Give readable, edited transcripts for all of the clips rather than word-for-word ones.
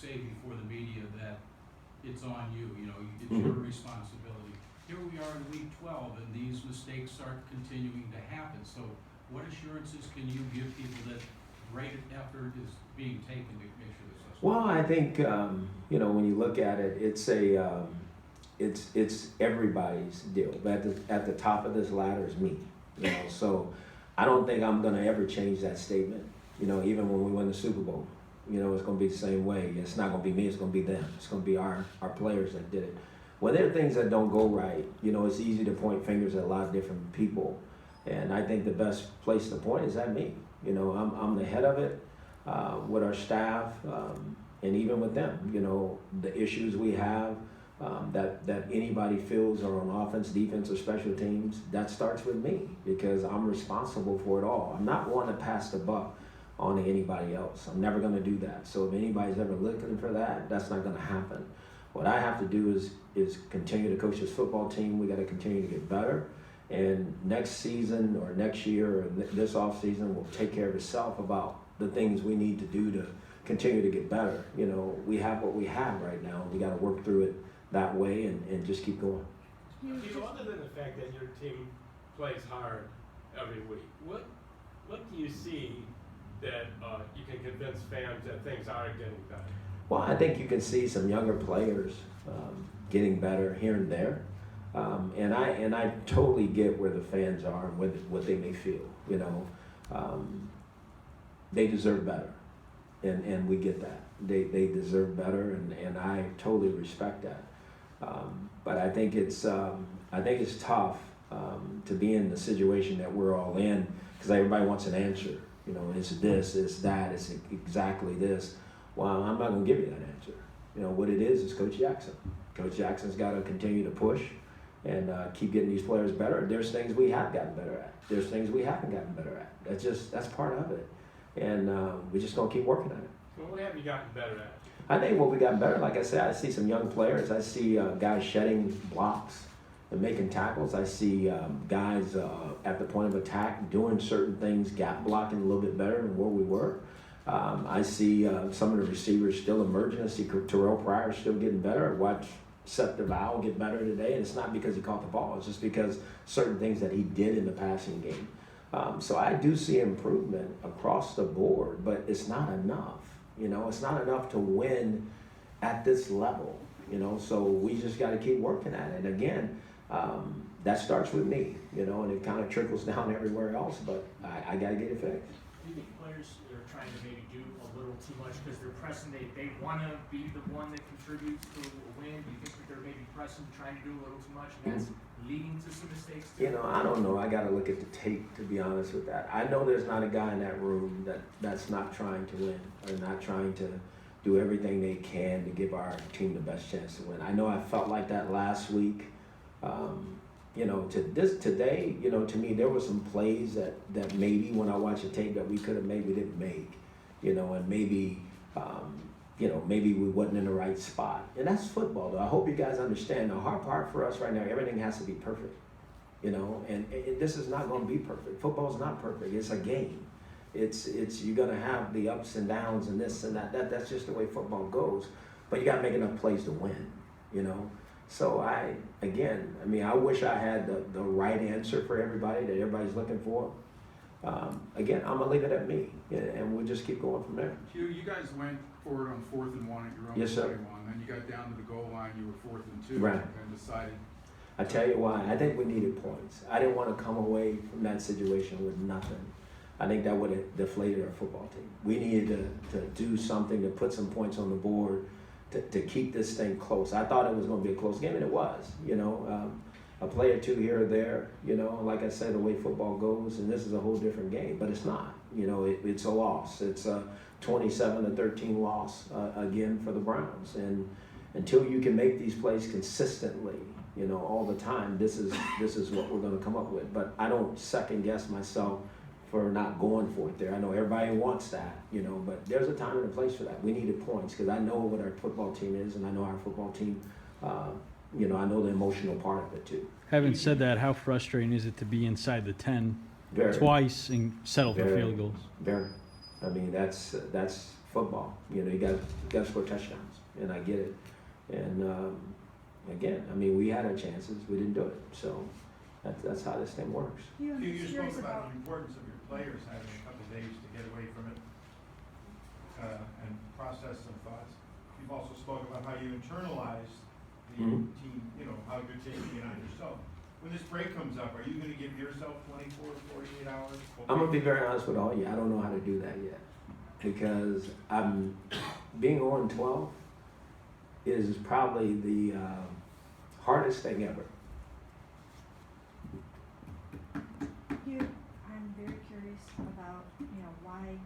say before the media that it's on you, it's your responsibility. Here we are in week 12, and these mistakes start continuing to happen. So what assurances can you give people that great effort is being taken to make sure this doesn't? Well, I think, when you look at it, it's everybody's deal. But at the top of this ladder is me, so I don't think I'm going to ever change that statement. Even when we win the Super Bowl, it's going to be the same way. It's not going to be me, it's going to be them. It's going to be our players that did it. When there are things that don't go right, it's easy to point fingers at a lot of different people. And I think the best place to point is at me. I'm the head of it with our staff and even with them. The issues we have that anybody feels are on offense, defense, or special teams, that starts with me because I'm responsible for it all. I'm not one to pass the buck on to anybody else. I'm never going to do that. So if anybody's ever looking for that, that's not going to happen. What I have to do is continue to coach this football team. We got to continue to get better. And next season or next year or this off season will take care of itself about the things we need to do to continue to get better. We have what we have right now. We got to work through it that way and just keep going. Other than the fact that your team plays hard every week, what do you see that you can convince fans that things are getting better? Well, I think you can see some younger players getting better here and there, and I totally get where the fans are and what they may feel. They deserve better, and we get that. They deserve better, and I totally respect that. But I think it's tough to be in the situation that we're all in because everybody wants an answer. It's this, it's that, it's exactly this. Well, I'm not going to give you that answer. What it is Coach Jackson. Coach Jackson's got to continue to push and keep getting these players better. There's things we have gotten better at. There's things we haven't gotten better at. That's part of it. And we're just going to keep working on it. Well, what have you gotten better at? I think what we got better, like I said, I see some young players. I see guys shedding blocks and making tackles. I see guys at the point of attack doing certain things, gap blocking a little bit better than where we were. I see some of the receivers still emerging. I see Terrell Pryor still getting better. I watched Seth DeVal get better today, and it's not because he caught the ball. It's just because certain things that he did in the passing game. So I do see improvement across the board, but it's not enough. It's not enough to win at this level. So we just got to keep working at it. Again, that starts with me, and it kind of trickles down everywhere else, but I got to get it fixed. Do you think players are trying to maybe do a little too much because they're pressing, they want to be the one that contributes to a win? Do you think that they're maybe pressing, trying to do a little too much, and that's leading to some mistakes too? I don't know. I got to look at the tape to be honest with that. I know there's not a guy in that room that's not trying to win or not trying to do everything they can to give our team the best chance to win. I know I felt like that last week. Today, to me, there were some plays that maybe when I watch the tape that we could have made, we didn't make, and maybe, maybe we wasn't in the right spot. And that's football, though. I hope you guys understand the hard part for us right now, everything has to be perfect, and this is not going to be perfect. Football's not perfect. It's a game. It's you're going to have the ups and downs and this and that. That's just the way football goes. But you got to make enough plays to win, So I wish I had the right answer for everybody that everybody's looking for. Again, I'm going to leave it at me, and we'll just keep going from there. Hugh, you guys went forward on 4th and 1 at your own Yes, sir. 41. Then you got down to the goal line, you were 4th and 2, Right. and decided. I tell you why. I think we needed points. I didn't want to come away from that situation with nothing. I think that would have deflated our football team. We needed to do something to put some points on the board to keep this thing close. I thought it was going to be a close game, and it was. A play or two here or there. Like I said, the way football goes, and this is a whole different game, but it's not. It's a loss. It's a 27-13 loss again for the Browns. And until you can make these plays consistently, all the time, this is what we're going to come up with. But I don't second guess myself for not going for it there. I know everybody wants that, but there's a time and a place for that. We needed points because I know what our football team is, and I know our football team, I know the emotional part of it too. Having said that, how frustrating is it to be inside the 10 Very. twice and settle for Very. field goals? Very. I mean, that's football. You know, you got to score touchdowns, and I get it. And again, I mean, we had our chances, we didn't do it. So that's how this thing works. You spoke about the importance of your players having a couple days to get away from it and process some thoughts. You've also spoken about how you internalize the Mhm. team, you know, how you're taking it on yourself. When this break comes up, are you gonna give yourself 24, 48 hours? I'm gonna be very honest with all of you. I don't know how to do that yet because I'm being 0-12 is probably the hardest thing ever. Hugh, I'm very curious about, why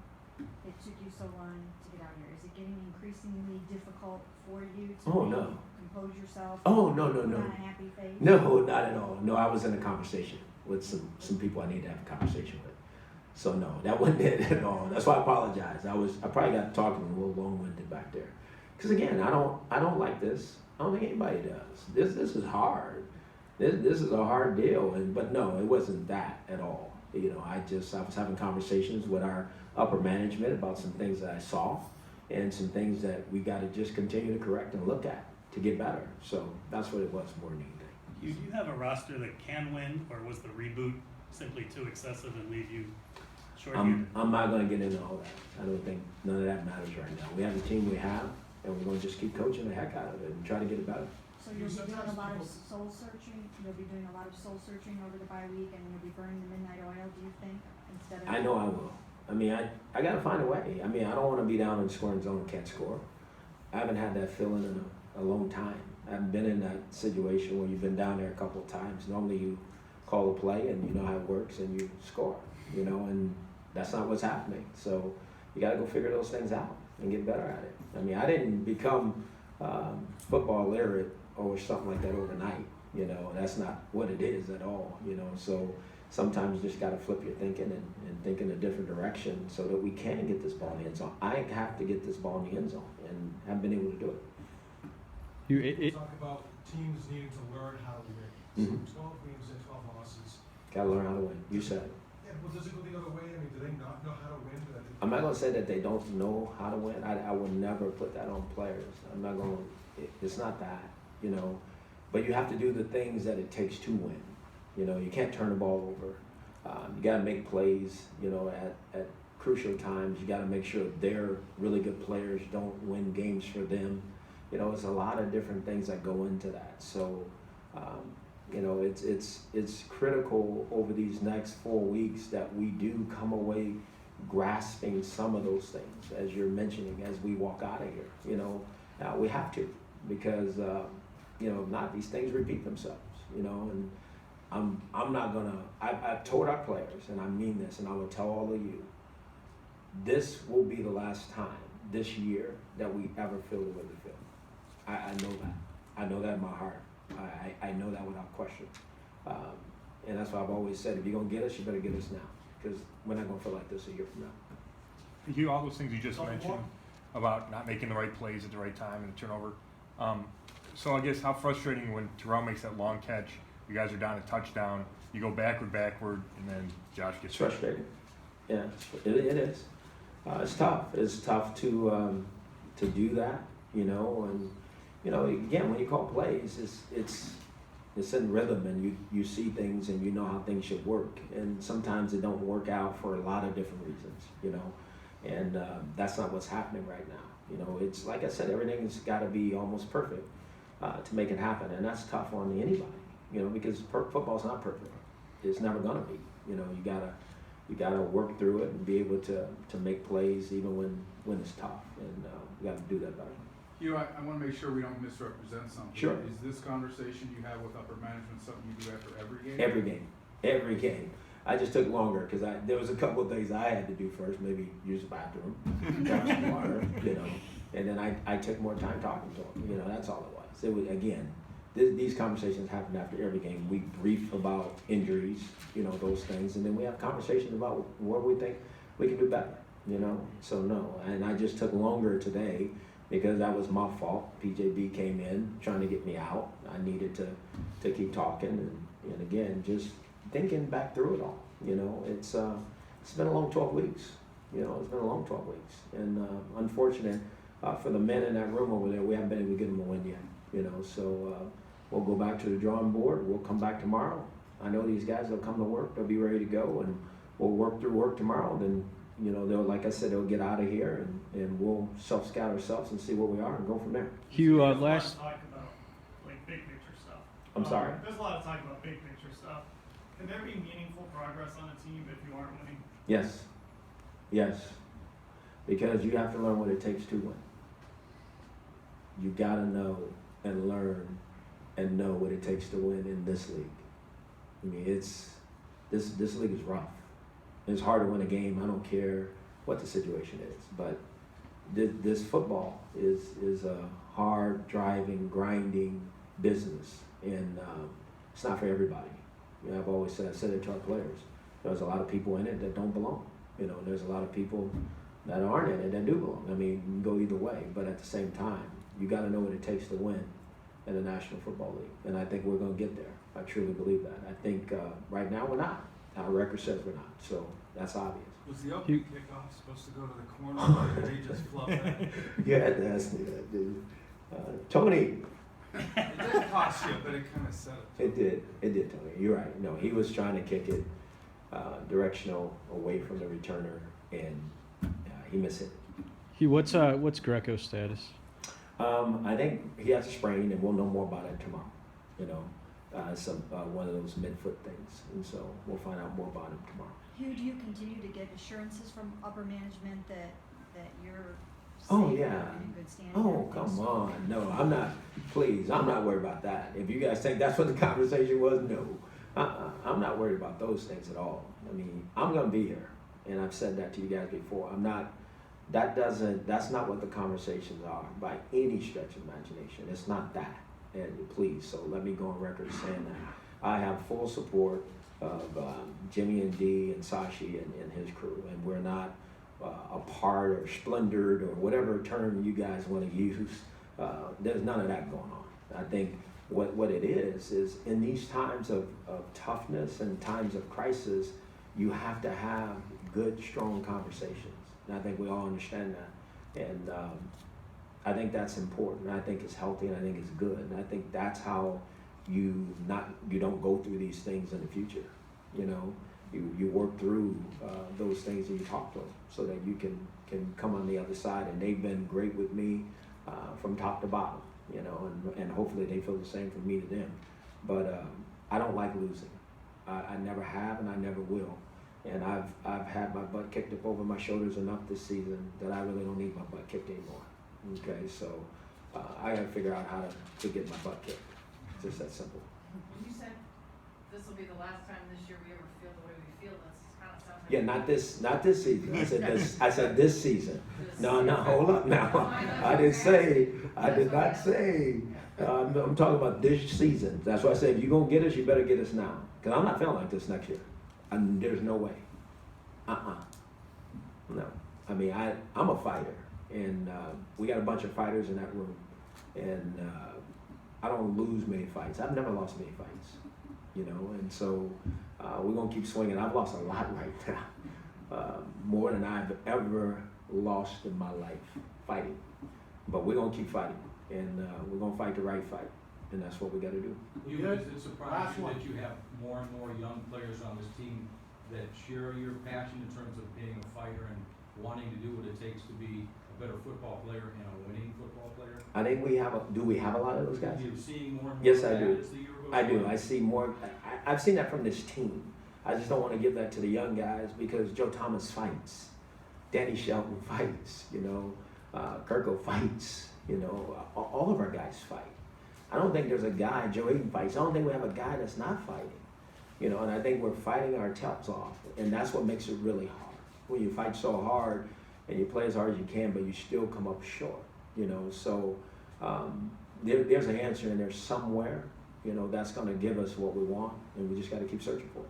it took you so long to get out here. Is it getting increasingly difficult for you to No. compose yourself? Oh, no. Put on a happy face? No, not at all. No, I was in a conversation with some people I need to have a conversation with. So no, that wasn't it at all. That's why I apologize. I probably got talking a little long-winded back there. Because again, I don't like this. I don't think anybody does. This is hard. This is a hard deal. But no, it wasn't that at all. You know, I was having conversations with our upper management about some things that I saw and some things that we got to just continue to correct and look at to get better. So that's what it was more than anything. You do have a roster that can win, or was the reboot simply too excessive and leave you short-handed? I'm not going to get into all that. I don't think none of that matters right now. We have the team we have, and we're going to just keep coaching the heck out of it and try to get it better. So you'll be doing a lot of soul searching? You'll be doing a lot of soul searching over the bye week, and you'll be burning the midnight oil, do you think, instead of? I know I will. I mean, I got to find a way. I mean, I don't want to be down in the scoring zone and can't score. I haven't had that feeling in a long time. I haven't been in that situation where you've been down there a couple of times. Normally you call a play and you know how it works and you score, and that's not what's happening. So you got to go figure those things out and get better at it. I mean, I didn't become football literate or something like that overnight. That's not what it is at all. So sometimes you just got to flip your thinking and think in a different direction so that we can get this ball in the end zone. I have to get this ball in the end zone and haven't been able to do it. Talk about teams needing to learn how to win. Mhm. 12 wins and 12 losses. Got to learn how to win. You said it. Yeah, well, does it go the other way? I mean, do they not know how to win? I'm not going to say that they don't know how to win. I would never put that on players. I'm not going to, it's not that, but you have to do the things that it takes to win. You can't turn the ball over. You got to make plays, at crucial times. You got to make sure their really good players don't win games for them. It's a lot of different things that go into that. So, it's critical over these next 4 weeks that we do come away grasping some of those things, as you're mentioning, as we walk out of here. We have to, because if not, these things repeat themselves. And I'm not gonna. I've told our players, and I mean this, and I will tell all of you. This will be the last time this year that we ever feel the way we feel. I know that. I know that in my heart. I know that without question. And that's why I've always said, if you're going to get us, you better get us now. Because we're not going to feel like this a year from now. Hugh, all those things you just mentioned about not making the right plays at the right time and the turnover. So I guess how frustrating when Terrell makes that long catch, you guys are down a touchdown, you go backward, and then Josh gets It's frustrating. Yeah, it is. It's tough. It's tough to do that, and again, when you call plays, it's in rhythm, and you see things and you know how things should work, and sometimes it don't work out for a lot of different reasons, and that's not what's happening right now. It's like I said, everything's got to be almost perfect to make it happen, and that's tough on anybody, because football's not perfect. It's never gonna be. You gotta work through it and be able to make plays even when it's tough, and we got to do that better. I want to make sure we don't misrepresent something. Sure. Is this conversation you have with upper management something you do after every game? Every game. I just took longer because there was a couple of things I had to do first, maybe use the bathroom, grab some water, and then I took more time talking to them. That's all it was. It was, again, these conversations happen after every game. We brief about injuries, those things, and then we have conversations about what we think we can do better, So no, and I just took longer today because that was my fault. PJB came in trying to get me out. I needed to keep talking and again, just thinking back through it all. It's been a long 12 weeks, You know, it's been a long 12 weeks. And unfortunate for the men in that room over there, we haven't been able to get them a win yet. You know, so we'll go back to the drawing board. We'll come back tomorrow. I know these guys will come to work. They'll be ready to go, and we'll work through work tomorrow. Then, you know, they'll, like I said, they'll get out of here, and we'll self-scout ourselves and see where we are and go from there. Hugh, There's a lot last, of talk about, like, big picture stuff. I'm sorry? There's a lot of talk about big picture stuff. Can there be meaningful progress on a team if you aren't winning? Yes. Yes. Because you have to learn what it takes to win. You gotta know and learn and know what it takes to win in this league. I mean, this league is rough. It's hard to win a game. I don't care what the situation is, but this football is a hard, driving, grinding business, and it's not for everybody. You know, I've said it to our players. There's a lot of people in it that don't belong. You know, there's a lot of people that aren't in it that do belong. I mean, you can go either way, but at the same time, you got to know what it takes to win in the National Football League, and I think we're going to get there. I truly believe that. I think right now we're not. Our record says we're not, so that's obvious. Was the opening kickoff supposed to go to the corner, or did they just flub that? You had to ask me that, dude. Tony. It didn't cost you, but it kind of set it. It did, Tony. You're right. No, he was trying to kick it directional away from the returner, and he missed it. Hugh, what's Greco's status? I think he has a sprain, and we'll know more about it tomorrow. You know, one of those midfoot things, and so we'll find out more about him tomorrow. Hugh, do you continue to get assurances from upper management that you're safe Oh, and yeah. in good standing? Oh, and come everything's- on. No, I'm not. Please, I'm not worried about that. If you guys think that's what the conversation was, no. I'm not worried about those things at all. I mean, I'm going to be here, and I've said that to you guys before. I'm not. That's not what the conversations are by any stretch of imagination. It's not that. And please, so let me go on record saying that. I have full support of Jimmy and Dee and Sashi and his crew, and we're not a part or splendored or whatever term you guys want to use. There's none of that going on. I think what it is in these times of toughness and times of crisis, you have to have good, strong conversations. And I think we all understand that. And I think that's important. I think it's healthy, and I think it's good. And I think that's how you don't go through these things in the future. You know, you work through those things and you talk to them so that you can come on the other side. And they've been great with me from top to bottom. You know, and hopefully they feel the same from me to them. But I don't like losing. I never have, and I never will. And I've had my butt kicked up over my shoulders enough this season that I really don't need my butt kicked anymore. Okay, so I gotta figure out how to get my butt kicked. It's just that simple. When you said this will be the last time this year we ever feel the way we feel, that's kind of sounds like. Yeah, not this season. I said this season. No, hold up now. I did not say. I'm talking about this season. That's why I said if you're gonna get us, you better get us now. Cause I'm not feeling like this next year. There's no way. No. I mean, I'm a fighter, and we got a bunch of fighters in that room, and I don't lose many fights. I've never lost many fights, you know, and so we're gonna keep swinging. I've lost a lot right now, more than I've ever lost in my life fighting, but we're gonna keep fighting, and we're gonna fight the right fight, and that's what we gotta do. Does it surprise you that you have more and more young players on this team that share your passion in terms of being a fighter and wanting to do what it takes to be a better football player and a winning football player? I think do we have a lot of those guys? You're seeing more and more Yes, of I that do. as the year goes I do. on? I see more. I've seen that from this team. I just don't want to give that to the young guys because Joe Thomas fights, Danny Shelton fights, you know, Kirko fights, you know, all of our guys fight. I don't think there's a guy, Joe Aiden fights. I don't think we have a guy that's not fighting, you know, and I think we're fighting our tails off, and that's what makes it really hard. When you fight so hard and you play as hard as you can, but you still come up short, you know, so there's an answer in there somewhere, you know, that's going to give us what we want, and we just got to keep searching for it.